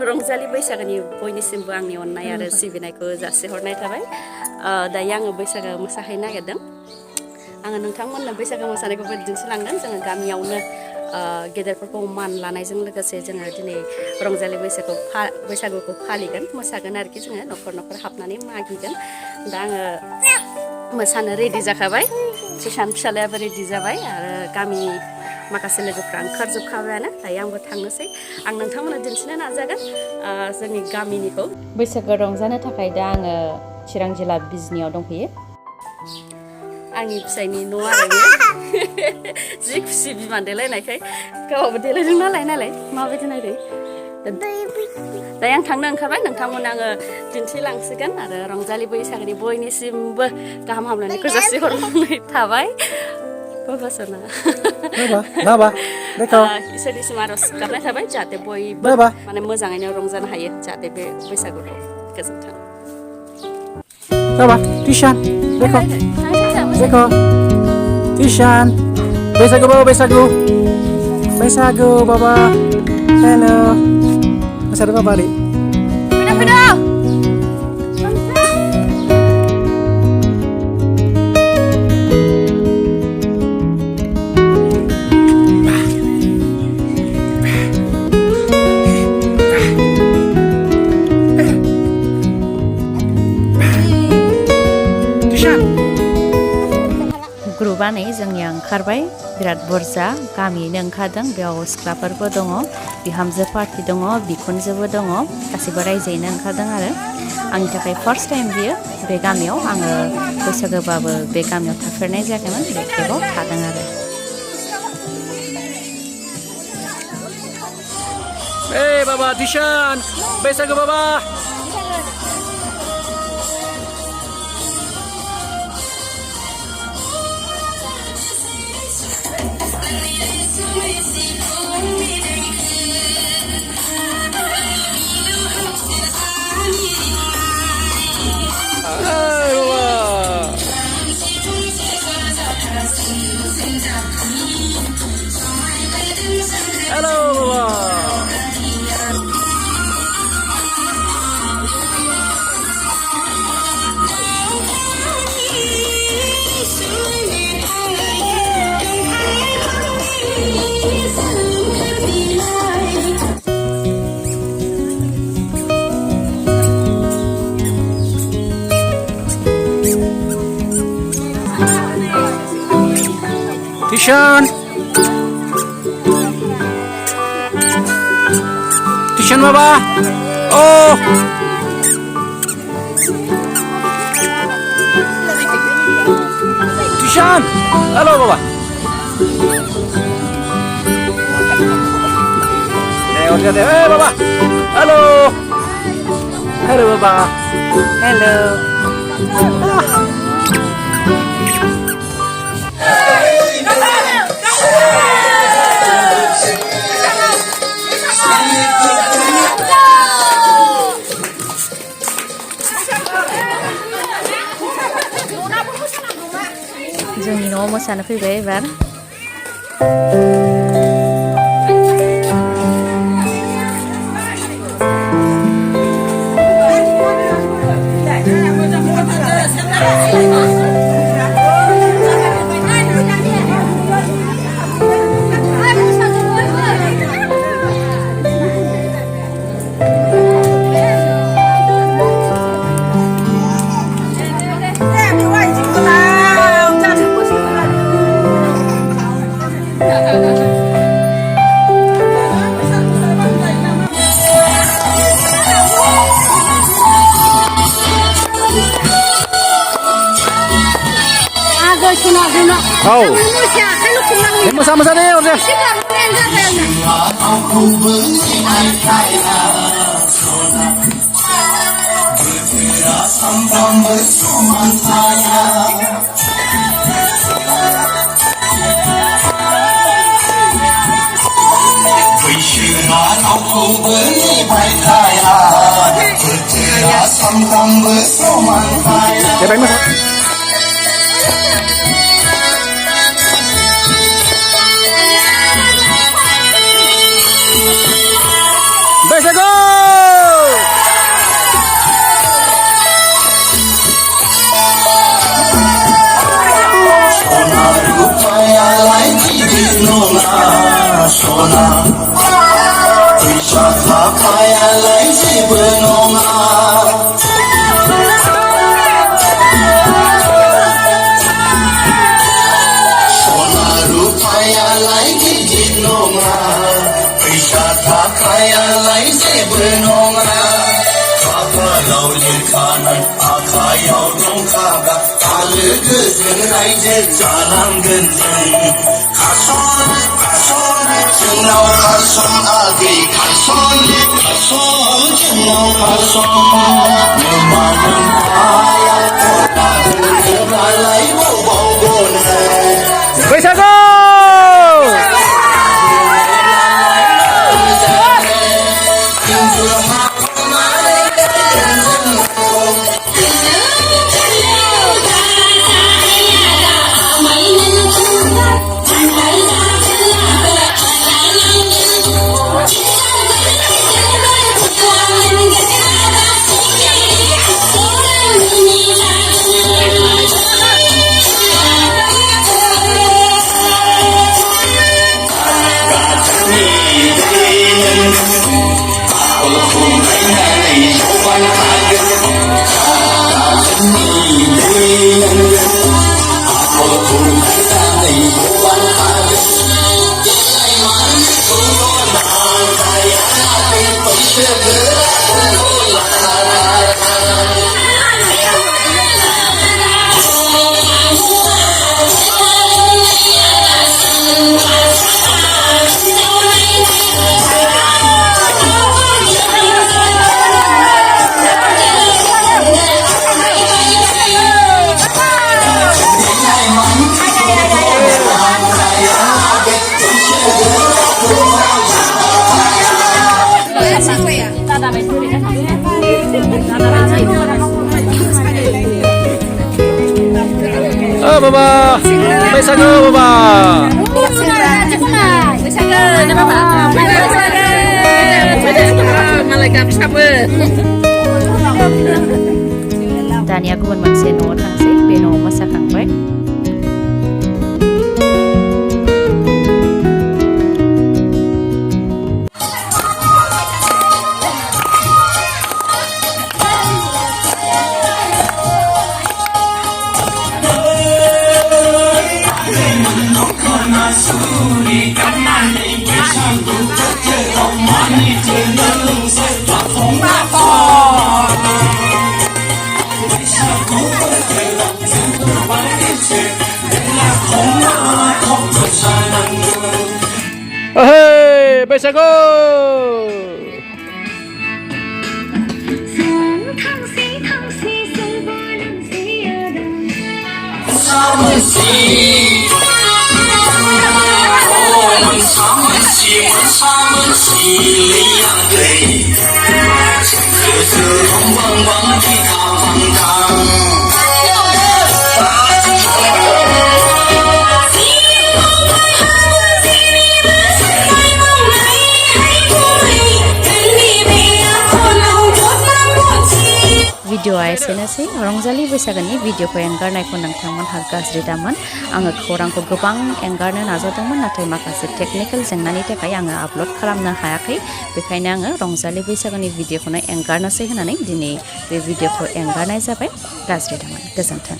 रंजालि बैसागोनि बयनिसिमबो आंनि अननाय आरो सिबिनायखौ जासिहरनाय थाबाय। दायो आङो बैसागो मोसाहैनो नागिरदों। आङो नोंथांमोननो बैसागो मोसानायखौबो दिन्थिलांगोन। जोङो गामियावनो गेदेरफोरखौ मान लानायजों लोगोसे जोङो दिनै रंजालि बैसागुखौ फालिगोन, मोसागोन आरोखि जोङो न'खर न'खर हाबनानै मागिगोन। दा आङो मोसानो रेडि जाखाबाय, टिसान फिसालायाबो रेडि जाबाय आरो गामिनि माखासे लोगोफ्रा ओंखारजोबखाबायानो। दायो आंबो थांनोसै। आं नोंथांमोननो दिन्थिनो नाजागोन जोंनि गामिनिखौ। बैसागो रंजानो थाखाय दा आङो चिरां जिल्ला बिजनियाव दंफैयो। आंनि फिसायनि न' आरो बेयो जि खुसि बिमा देलायनायखाय गावहाबो देलायदों नालाय माबायदि नायदों। दायो आं थांनो ओंखारबाय, नोंथांमोन आङो दिन्थिलांसिगोन आरो रंजालि बैसागोनि बयनिसिमबो गाहाम हामलायनायखौ जासिहरनाय थाबाय। बाबासना इसोरनिसिम आर'ज गाबनाय थाबाय जाहाथे बयबो माने मोजाङैनो रंजानो हायो, जाहाथे बे बैसागुखौ। गोजोन्थों। Baba, Tishan, Beko, Tishan, Besago Baba, Besago Baba, hello, Besago Baba nih. Pindah. ग्रुपआ नै जोंनिया ओंखारबाय, बिराद बुरजा गामियैनो ओंखारदों। बेयाव सिख्लाफोरबो दङ, बिहामजो पार्टि दङ, बिखुनजोबो दङ, गासैबो रायजोयैनो ओंखारदों आरो आंनि थाखाय फार्स्ट टाइम बियो बे गामियाव। आङो बैसागोबाबो बे गामियाव थाफेरनाय जायाखैमोन, बे खेबाव थादों आरो। Hey Baba, Tishan, Besago Baba. Hello Baba. Tishan, Tishan Baba, oh, Tishan, hello Baba. Hey Baba, hello, hello Baba, hello. जोंनि न'आव मोसानो फैबाय एबार। Oh, sama-sama deh, udah. Để bánh mà sao? Besago! Besago! Oh, Baba. Besago, Baba. Daनिया गुबुन मोनसे न'आव थांसै बे न'आव मोसाखांबाय Oh, hey, Besago! भिडिअआ एसेनोसै रंजालि बैसागोनि भिडिअखौ एंगारनायखौ नोंथांमोनहा गाज्रि दामोन आङो खौरांखौ गोबां एंगारनो नाजादोंमोन नाथाय माखासे टेकनिकेल जेंनानि थाखाय आङो आपल'ड खालामनो हायाखै बेखायनो आङो रंजालि बैसागोनि भिडिअखौनो एंगारनोसै होननानै दिनै बे भिडिअखौ एंगारनाय जाबाय गाज्रि दामोन गोजोन्थों